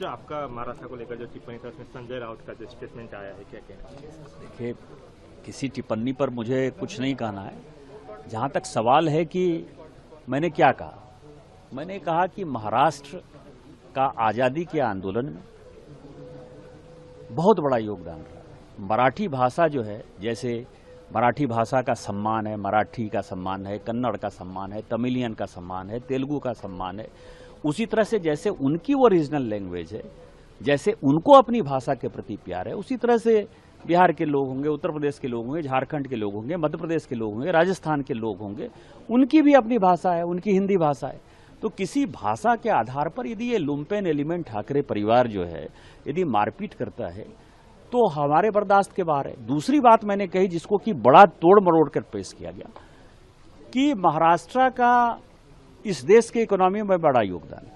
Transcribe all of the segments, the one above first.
जो आपका महाराष्ट्र को लेकर जो टिप्पणी था उसमें संजय राउत का जो स्टेटमेंट आया है, क्या कहना है? देखिए, किसी टिप्पणी पर मुझे कुछ नहीं कहना है। जहां तक सवाल है कि मैंने क्या कहा, मैंने कहा कि महाराष्ट्र का आजादी के आंदोलन में बहुत बड़ा योगदान रहा। मराठी भाषा जो है, जैसे मराठी भाषा का सम्मान है, मराठी का सम्मान है, कन्नड़ का सम्मान है, तमिलियन का सम्मान है, तेलुगु का सम्मान है, उसी तरह से जैसे उनकी वो रीजनल लैंग्वेज है, जैसे उनको अपनी भाषा के प्रति प्यार है, उसी तरह से बिहार के लोग होंगे, उत्तर प्रदेश के लोग होंगे, झारखंड के लोग होंगे, मध्य प्रदेश के लोग होंगे, राजस्थान के लोग होंगे, उनकी भी अपनी भाषा है, उनकी हिंदी भाषा है। तो किसी भाषा के आधार पर यदि ये लुम्पेन एलिमेंट ठाकरे परिवार जो है यदि मारपीट करता है तो हमारे बर्दाश्त के बाहर है। दूसरी बात मैंने कही, जिसको कि बड़ा तोड़ मरोड़ कर पेश किया गया, कि महाराष्ट्र का इस देश के इकोनॉमी में बड़ा योगदान है,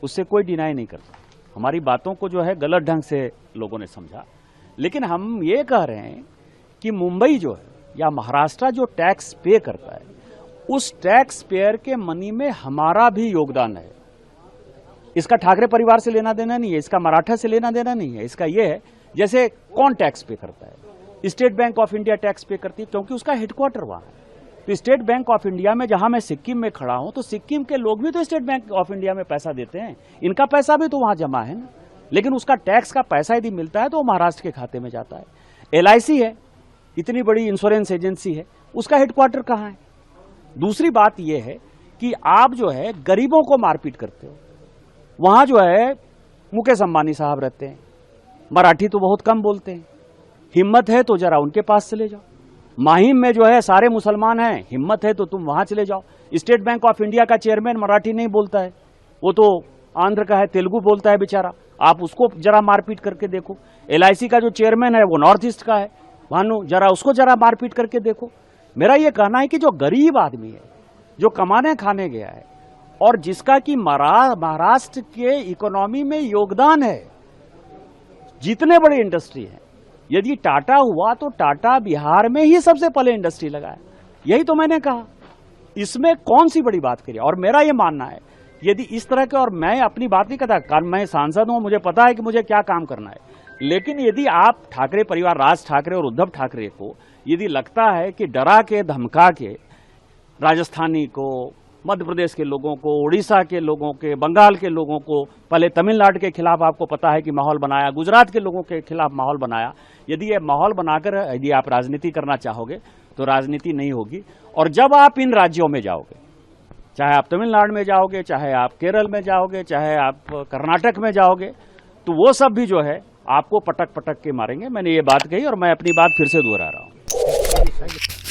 उससे कोई डिनाई नहीं करता। हमारी बातों को जो है गलत ढंग से लोगों ने समझा, लेकिन हम ये कह रहे हैं कि मुंबई जो है या महाराष्ट्र जो टैक्स पे करता है, उस टैक्स पेयर के मनी में हमारा भी योगदान है। इसका ठाकरे परिवार से लेना देना नहीं है, इसका मराठा से लेना देना नहीं है। इसका यह है, जैसे कौन टैक्स पे करता है? State bank of India tax पे करती है, क्योंकि उसका हेडक्वार्टर वहां है। तो स्टेट बैंक ऑफ इंडिया में, जहां मैं सिक्किम में खड़ा हूं, तो सिक्किम के लोग भी तो स्टेट बैंक ऑफ इंडिया में पैसा देते हैं, इनका पैसा भी तो वहां जमा है ना। लेकिन उसका टैक्स का पैसा यदि मिलता है तो वो महाराष्ट्र के खाते में जाता है। LIC है, इतनी बड़ी इंश्योरेंस एजेंसी है, उसका हेडक्वार्टर कहां है? दूसरी बात यह है कि आप जो है गरीबों को मारपीट करते हो। वहां जो है मुकेश अंबानी साहब रहते हैं, मराठी तो बहुत कम बोलते हैं, हिम्मत है तो जरा उनके पास चले जाओ। माहिम में जो है सारे मुसलमान हैं, हिम्मत है तो तुम वहां चले जाओ। स्टेट बैंक ऑफ इंडिया का चेयरमैन मराठी नहीं बोलता है, वो तो आंध्र का है, तेलुगु बोलता है बेचारा, आप उसको जरा मारपीट करके देखो। LIC का जो चेयरमैन है वो नॉर्थ ईस्ट का है, भानु जरा उसको जरा मारपीट करके देखो। मेरा ये कहना है कि जो गरीब आदमी है, जो कमाने खाने गया है और जिसका कि महाराष्ट्र के इकोनॉमी में योगदान है, जितने बड़े इंडस्ट्री है, यदि टाटा हुआ तो टाटा बिहार में ही सबसे पहले इंडस्ट्री लगाया। यही तो मैंने कहा, इसमें कौन सी बड़ी बात करी। और मेरा ये मानना है, यदि इस तरह के, और मैं अपनी बात नहीं करता, कारण मैं सांसद हूं, मुझे पता है कि मुझे क्या काम करना है, लेकिन यदि आप ठाकरे परिवार, राज ठाकरे और उद्धव ठाकरे को यदि लगता है कि डरा के धमका के राजस्थानी को, मध्य प्रदेश के लोगों को, उड़ीसा के लोगों के, बंगाल के लोगों को, पहले तमिलनाडु के खिलाफ आपको पता है कि माहौल बनाया, गुजरात के लोगों के खिलाफ माहौल बनाया, यदि ये माहौल बनाकर यदि आप राजनीति करना चाहोगे तो राजनीति नहीं होगी। और जब आप इन राज्यों में जाओगे, चाहे आप तमिलनाडु में जाओगे, चाहे आप केरल में जाओगे, चाहे आप कर्नाटक में जाओगे, तो वो सब भी जो है आपको पटक पटक के मारेंगे। मैंने ये बात कही और मैं अपनी बात फिर से दोहरा रहा हूं।